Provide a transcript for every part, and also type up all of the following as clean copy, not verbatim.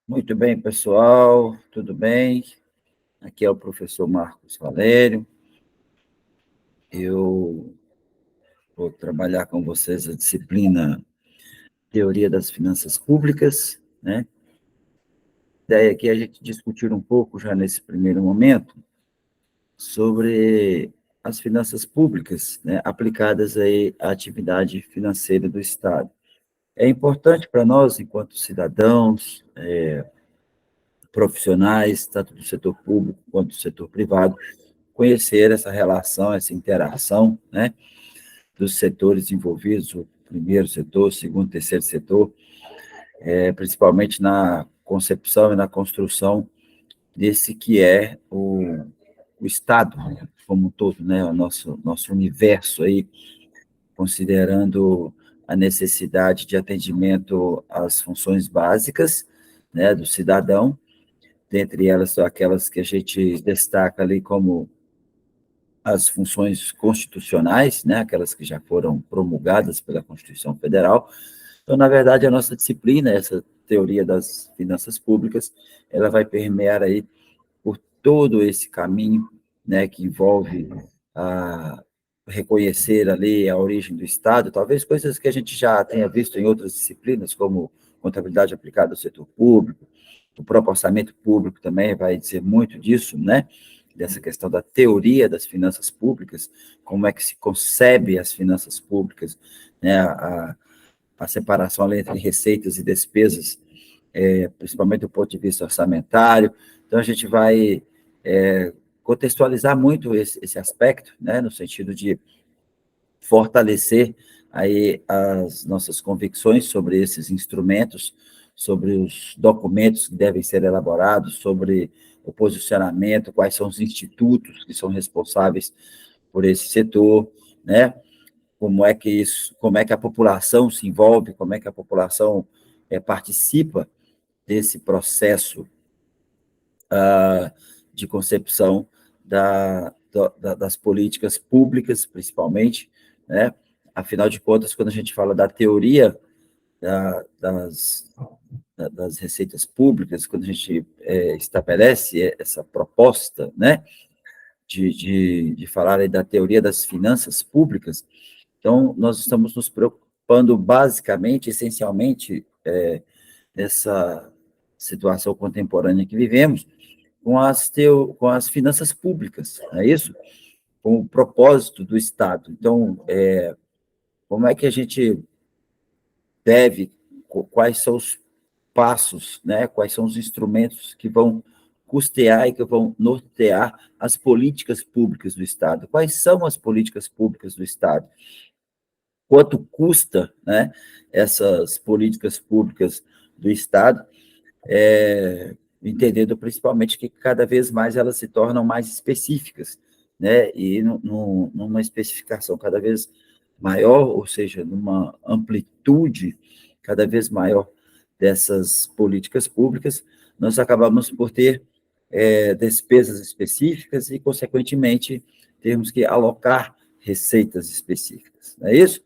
Muito bem, pessoal, tudo bem? Aqui é o professor Marcos Valério. Eu vou trabalhar com vocês a disciplina Teoria das Finanças Públicas, né? A ideia aqui é a gente discutir um pouco, já nesse primeiro momento, sobre as finanças públicas, né, aplicadas aí à atividade financeira do Estado. É importante para nós, enquanto cidadãos, profissionais, tanto do setor público quanto do setor privado, conhecer essa relação, essa interação, né, dos setores envolvidos, o primeiro setor, o segundo, terceiro setor, principalmente na concepção e na construção desse que é o Estado como um todo, né, o nosso universo aí, considerando a necessidade de atendimento às funções básicas, né, do cidadão, dentre elas aquelas que a gente destaca ali como as funções constitucionais, né, aquelas que já foram promulgadas pela Constituição Federal. Então, na verdade, a nossa disciplina, essa teoria das finanças públicas, ela vai permear aí por todo esse caminho, né, que envolve a reconhecer ali a origem do Estado, talvez coisas que a gente já tenha visto em outras disciplinas, como contabilidade aplicada ao setor público, o próprio orçamento público também vai dizer muito disso, né? Dessa questão da teoria das finanças públicas, como é que se concebe as finanças públicas, né? A separação ali entre receitas e despesas, principalmente do ponto de vista orçamentário. Então, a gente vai contextualizar muito esse aspecto, né? No sentido de fortalecer aí as nossas convicções sobre esses instrumentos, sobre os documentos que devem ser elaborados, sobre o posicionamento, quais são os institutos que são responsáveis por esse setor, né? Como é que a população se envolve, como é que a população participa desse processo de concepção das políticas públicas, principalmente, né? Afinal de contas, quando a gente fala da teoria da, das, das receitas públicas, quando a gente estabelece essa proposta, né, de falar aí da teoria das finanças públicas, então nós estamos nos preocupando basicamente, essencialmente, nessa situação contemporânea que vivemos, com as finanças públicas, não é isso? Com o propósito do Estado. Então, como é que a gente deve, quais são os passos, né? Quais são os instrumentos que vão custear e que vão nortear as políticas públicas do Estado? Quais são as políticas públicas do Estado? Quanto custa, né, essas políticas públicas do Estado? Entendendo principalmente que cada vez mais elas se tornam mais específicas, né? E numa especificação cada vez maior, ou seja, numa amplitude cada vez maior dessas políticas públicas, nós acabamos por ter despesas específicas e, consequentemente, termos que alocar receitas específicas, não é isso?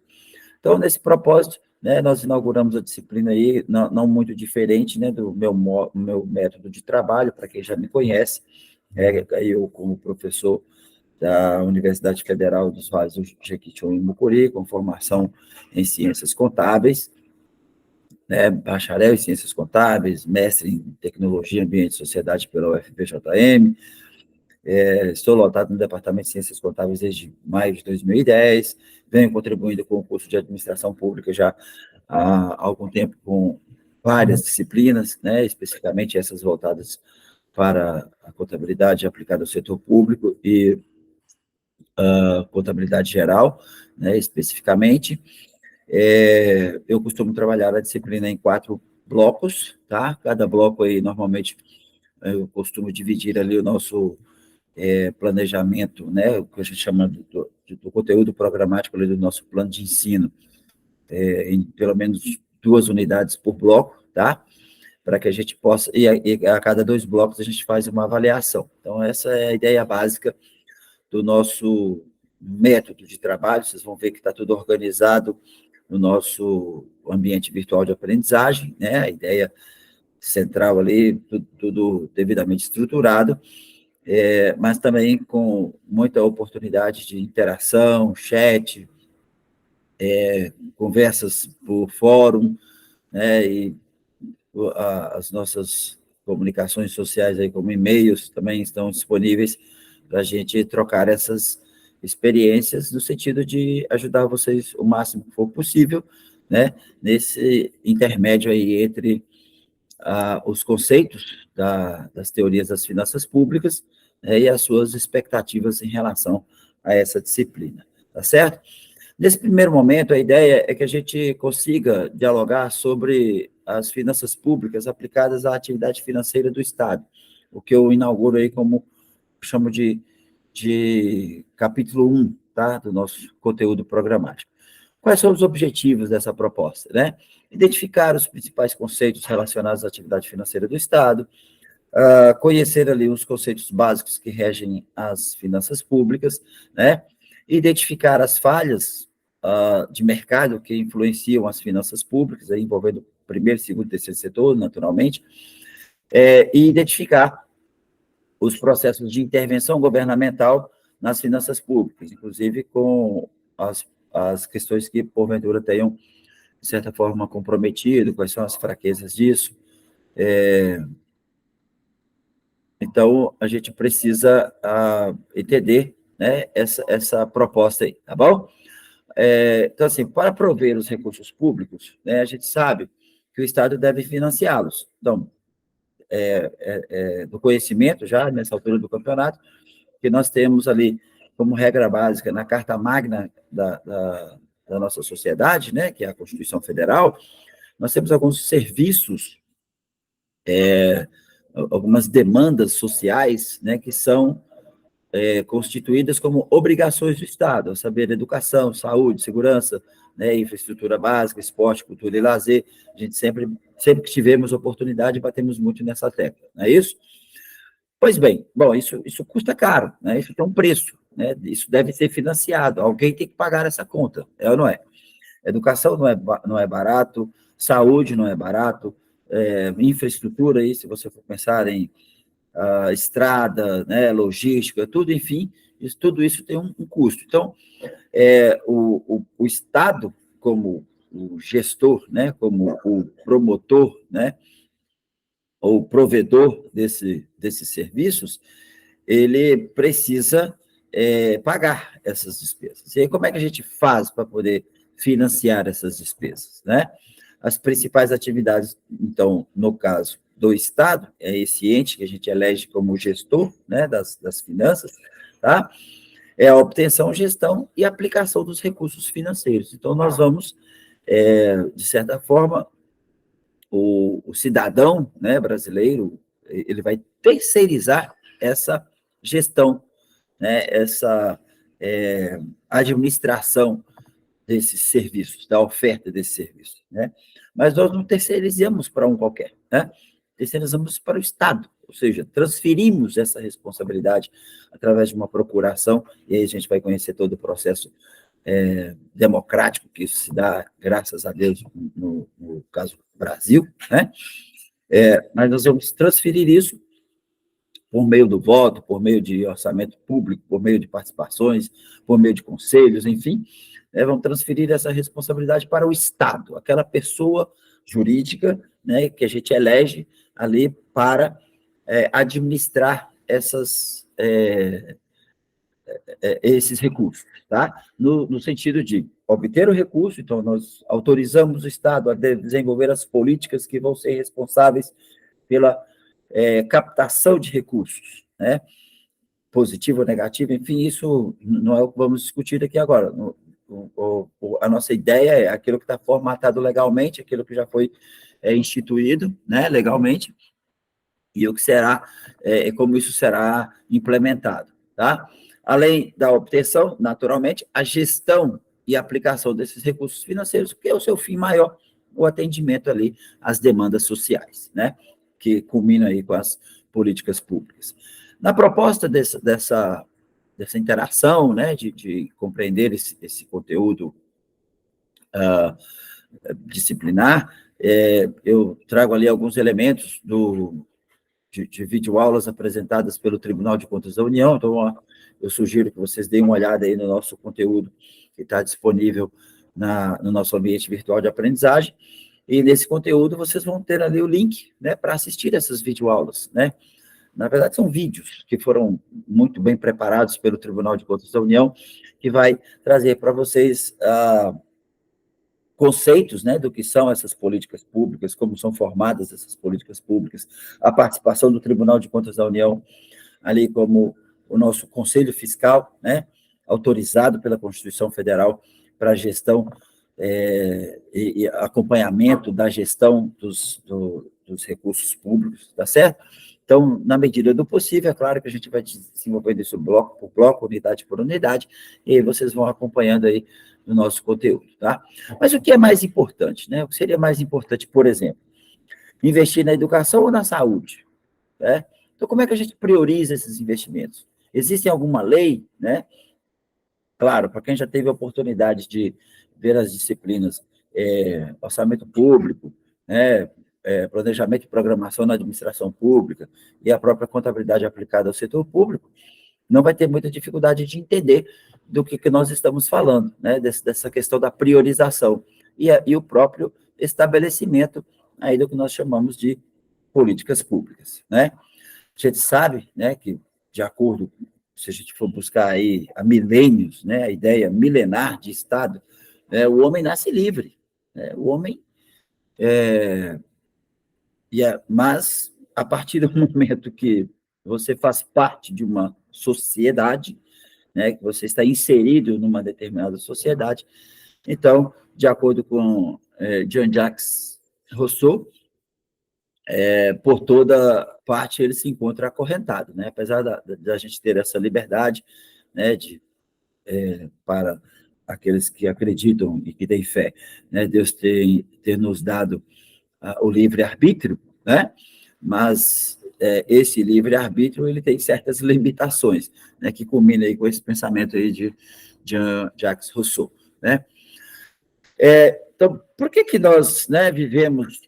Então, nesse propósito, né, nós inauguramos a disciplina aí, não muito diferente, né, do meu método de trabalho, para quem já me conhece, eu como professor da Universidade Federal dos Vales do Jequitinhonha e Mucuri, com formação em ciências contábeis, né, bacharel em ciências contábeis, mestre em tecnologia, ambiente e sociedade pela UFPJM, estou lotado no Departamento de Ciências Contábeis desde maio de 2010, venho contribuindo com o curso de Administração Pública já há algum tempo com várias disciplinas, né, especificamente essas voltadas para a contabilidade aplicada ao setor público e a contabilidade geral, né, especificamente. Eu costumo trabalhar a disciplina em 4 blocos, tá? Cada bloco aí, normalmente, eu costumo dividir ali o nosso planejamento, né, o que a gente chama do conteúdo programático ali do nosso plano de ensino, em pelo menos 2 unidades por bloco, tá? Para que a gente possa, e a cada 2 blocos a gente faz uma avaliação. Então, essa é a ideia básica do nosso método de trabalho. Vocês vão ver que está tudo organizado no nosso ambiente virtual de aprendizagem, né? A ideia central ali, tudo devidamente estruturado, mas também com muita oportunidade de interação, chat, conversas por fórum, né, e as nossas comunicações sociais, aí, como e-mails, também estão disponíveis para a gente trocar essas experiências, no sentido de ajudar vocês o máximo que for possível, né, nesse intermédio aí entre os conceitos das teorias das finanças públicas, né, e as suas expectativas em relação a essa disciplina, tá certo? Nesse primeiro momento, a ideia é que a gente consiga dialogar sobre as finanças públicas aplicadas à atividade financeira do Estado, o que eu inauguro aí como chamo de capítulo 1, tá, do nosso conteúdo programático. Quais são os objetivos dessa proposta, né? Identificar os principais conceitos relacionados à atividade financeira do Estado, conhecer ali os conceitos básicos que regem as finanças públicas, né? Identificar as falhas de mercado que influenciam as finanças públicas, aí envolvendo primeiro, segundo e terceiro setor, naturalmente, e identificar os processos de intervenção governamental nas finanças públicas, inclusive com as questões que, porventura, tenham, de certa forma, comprometido, quais são as fraquezas disso. Então, a gente precisa entender, né, essa proposta aí, tá bom? Então, assim, para prover os recursos públicos, né, a gente sabe que o Estado deve financiá-los. Então, do conhecimento, já nessa altura do campeonato, que nós temos ali como regra básica na Carta Magna da nossa sociedade, né, que é a Constituição Federal, nós temos alguns serviços, algumas demandas sociais, né, que são constituídas como obrigações do Estado, a saber, educação, saúde, segurança, né, infraestrutura básica, esporte, cultura e lazer. A gente sempre que tivemos oportunidade, batemos muito nessa tecla, não é isso? Pois bem, bom, isso custa caro, né? Isso tem um preço, né? Isso deve ser financiado, alguém tem que pagar essa conta, é ou não é? Educação não é barato, saúde não é barato, infraestrutura, aí, se você for pensar em estrada, né, logística, tudo, enfim, tudo isso tem um custo. Então, o Estado, como o gestor, né, como o promotor, né, ou provedor desses serviços, ele precisa pagar essas despesas. E aí, como é que a gente faz para poder financiar essas despesas, né? As principais atividades, então, no caso do Estado, é esse ente que a gente elege como gestor, né, das finanças, tá? É a obtenção, gestão e aplicação dos recursos financeiros. Então, nós vamos, de certa forma, o cidadão, né, brasileiro, ele vai terceirizar essa gestão, né, essa administração desses serviços, da oferta desses serviços, né? Mas nós não terceirizamos para um qualquer, né? Terceirizamos para o Estado, ou seja, transferimos essa responsabilidade através de uma procuração, e aí a gente vai conhecer todo o processo democrático que isso se dá, graças a Deus, no caso Brasil, né? Mas nós vamos transferir isso por meio do voto, por meio de orçamento público, por meio de participações, por meio de conselhos, enfim, vão transferir essa responsabilidade para o Estado, aquela pessoa jurídica, né, que a gente elege ali para administrar esses recursos, tá? No sentido de obter o recurso, então nós autorizamos o Estado a desenvolver as políticas que vão ser responsáveis pela captação de recursos, né? Positivo ou negativo, enfim, isso não é o que vamos discutir aqui agora. A nossa ideia é aquilo que está formatado legalmente, aquilo que já foi instituído, né, legalmente, e o que será, como isso será implementado, tá? Além da obtenção, naturalmente, a gestão e aplicação desses recursos financeiros, que é o seu fim maior, o atendimento ali às demandas sociais, né? Que culmina aí com as políticas públicas. Na proposta dessa interação, né, de compreender esse conteúdo disciplinar, Eu trago ali alguns elementos de videoaulas apresentadas pelo Tribunal de Contas da União, então eu sugiro que vocês deem uma olhada aí no nosso conteúdo que está disponível no nosso ambiente virtual de aprendizagem, e nesse conteúdo vocês vão ter ali o link, né, para assistir essas videoaulas, né? Na verdade, são vídeos que foram muito bem preparados pelo Tribunal de Contas da União, que vai trazer para vocês conceitos, né, do que são essas políticas públicas, como são formadas essas políticas públicas, a participação do Tribunal de Contas da União, ali como o nosso Conselho Fiscal, né, autorizado pela Constituição Federal para a gestão e acompanhamento da gestão dos recursos públicos, tá certo? Então, na medida do possível, é claro que a gente vai desenvolvendo isso bloco por bloco, unidade por unidade, e aí vocês vão acompanhando aí no nosso conteúdo, tá? Mas o que é mais importante, né? O que seria mais importante, por exemplo, investir na educação ou na saúde, né? Então, como é que a gente prioriza esses investimentos? Existe alguma lei, né? Claro, para quem já teve a oportunidade de ver as disciplinas orçamento público, né, planejamento e programação na administração pública e a própria contabilidade aplicada ao setor público, não vai ter muita dificuldade de entender do que nós estamos falando, né, dessa questão da priorização e o próprio estabelecimento aí do que nós chamamos de políticas públicas, né? A gente sabe, né, que de acordo, se a gente for buscar aí há milênios, né, a ideia milenar de Estado, o homem nasce livre, né? O homem mas a partir do momento que você faz parte de uma sociedade, né, que você está inserido numa determinada sociedade, então, de acordo com Jean-Jacques Rousseau, por toda parte ele se encontra acorrentado, né? Apesar da gente ter essa liberdade, né, para aqueles que acreditam e que têm fé, né, Deus ter nos dado o livre-arbítrio, né? Mas esse livre-arbítrio ele tem certas limitações, né, que culmina aí com esse pensamento aí de Jean-Jacques Rousseau, né? Então, por que nós, né, vivemos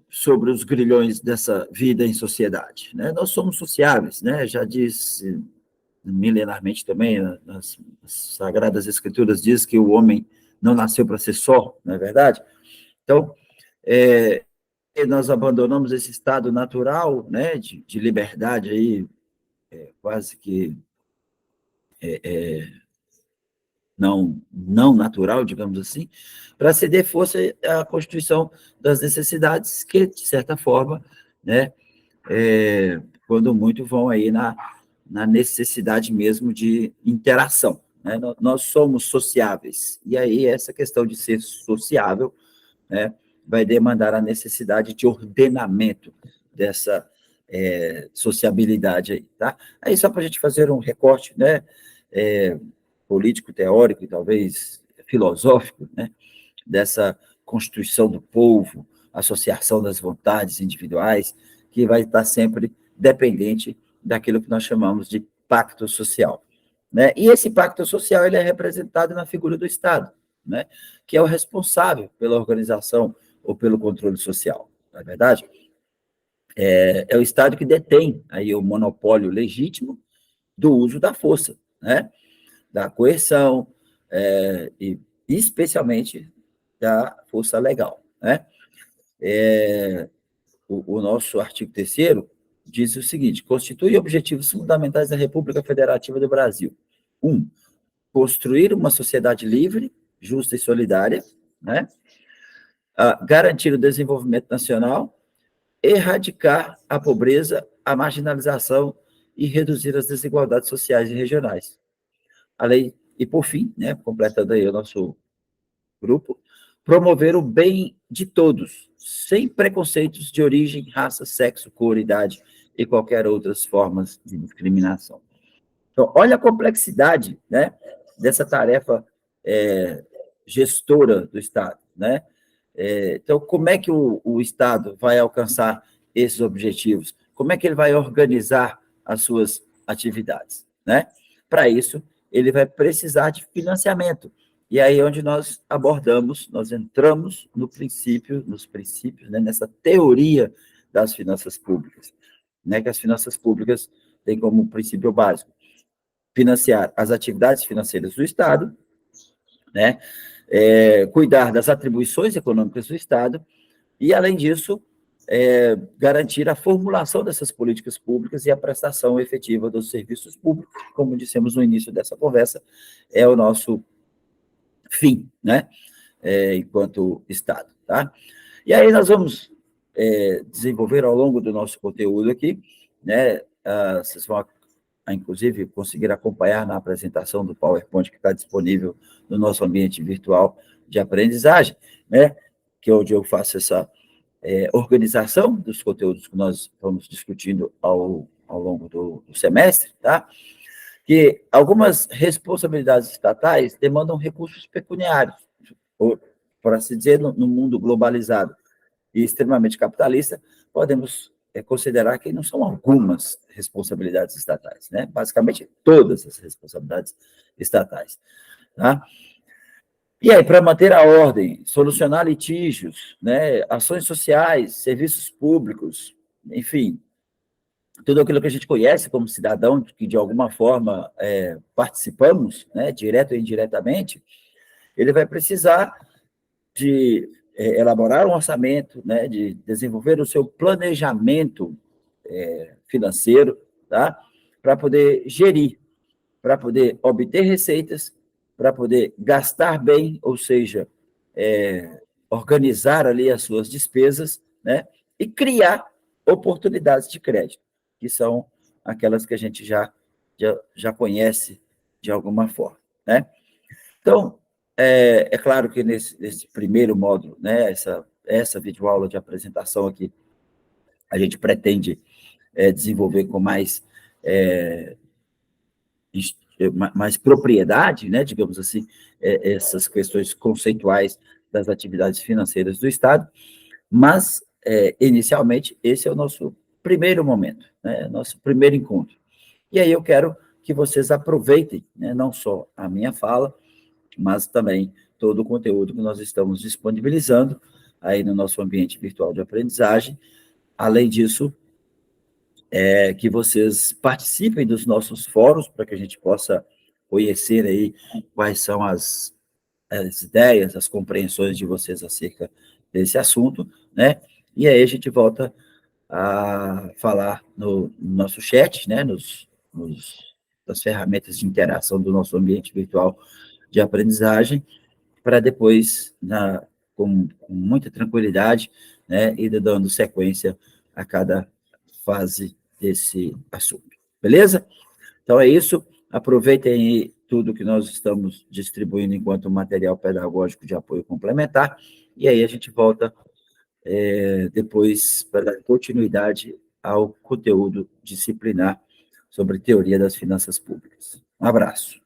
sobre os grilhões dessa vida em sociedade, né? Nós somos sociáveis, né? Já disse milenarmente também, nas Sagradas Escrituras diz que o homem não nasceu para ser só, não é verdade? Então, nós abandonamos esse estado natural, né, de liberdade aí, quase que não natural, digamos assim, para ceder força à constituição das necessidades que, de certa forma, né, quando muito vão aí na necessidade mesmo de interação, né? Nós somos sociáveis, e aí essa questão de ser sociável, né, vai demandar a necessidade de ordenamento dessa sociabilidade aí, tá? Aí só para a gente fazer um recorte, né, político, teórico e talvez filosófico, né, dessa constituição do povo, associação das vontades individuais, que vai estar sempre dependente daquilo que nós chamamos de pacto social, né? E esse pacto social ele é representado na figura do Estado, né, que é o responsável pela organização ou pelo controle social, não é verdade? É o Estado que detém aí o monopólio legítimo do uso da força, né, da coerção, e especialmente da força legal, né? O nosso artigo 3º diz o seguinte: constitui objetivos fundamentais da República Federativa do Brasil. 1. Construir uma sociedade livre, justa e solidária, né? Garantir o desenvolvimento nacional, erradicar a pobreza, a marginalização e reduzir as desigualdades sociais e regionais. A lei, e por fim, né, completando aí o nosso grupo, promover o bem de todos, sem preconceitos de origem, raça, sexo, cor, idade e qualquer outras formas de discriminação. Então, olha a complexidade, né, dessa tarefa gestora do Estado, né? Então, como é que o Estado vai alcançar esses objetivos? Como é que ele vai organizar as suas atividades, né? Para isso, ele vai precisar de financiamento. E aí onde nós abordamos, nós entramos nos princípios, né, nessa teoria das finanças públicas, né, que as finanças públicas têm como princípio básico financiar as atividades financeiras do Estado, né, cuidar das atribuições econômicas do Estado e, além disso, garantir a formulação dessas políticas públicas e a prestação efetiva dos serviços públicos, como dissemos no início dessa conversa, é o nosso fim, né, enquanto Estado, tá? E aí nós vamos desenvolver ao longo do nosso conteúdo aqui, né, vocês vão, inclusive, conseguir acompanhar na apresentação do PowerPoint que está disponível no nosso ambiente virtual de aprendizagem, né, que é onde eu faço essa organização dos conteúdos que nós vamos discutindo ao longo do semestre, tá? Que algumas responsabilidades estatais demandam recursos pecuniários, ou, por assim dizer, no mundo globalizado e extremamente capitalista, podemos considerar que não são algumas responsabilidades estatais, né? Basicamente, todas as responsabilidades estatais, tá? E aí, para manter a ordem, solucionar litígios, né, ações sociais, serviços públicos, enfim, tudo aquilo que a gente conhece como cidadão, que de alguma forma participamos, né, direto ou indiretamente, ele vai precisar de elaborar um orçamento, né, de desenvolver o seu planejamento financeiro, tá, para poder gerir, para poder obter receitas, para poder gastar bem, ou seja, organizar ali as suas despesas, né, e criar oportunidades de crédito, que são aquelas que a gente já conhece de alguma forma, né? Então, claro que nesse primeiro módulo, né, essa videoaula de apresentação aqui, a gente pretende desenvolver com mais propriedade, né, digamos assim, essas questões conceituais das atividades financeiras do Estado, mas, inicialmente, esse é o nosso primeiro momento, né, nosso primeiro encontro. E aí eu quero que vocês aproveitem, né, não só a minha fala, mas também todo o conteúdo que nós estamos disponibilizando aí no nosso ambiente virtual de aprendizagem. Além disso, que vocês participem dos nossos fóruns para que a gente possa conhecer aí quais são as ideias, as compreensões de vocês acerca desse assunto, né? E aí a gente volta a falar no nosso chat, né? Das ferramentas de interação do nosso ambiente virtual de aprendizagem, para depois, com muita tranquilidade, né, ir dando sequência a cada fase desse assunto. Beleza? Então é isso. Aproveitem aí tudo que nós estamos distribuindo enquanto material pedagógico de apoio complementar, e aí a gente volta depois para dar continuidade ao conteúdo disciplinar sobre teoria das finanças públicas. Um abraço.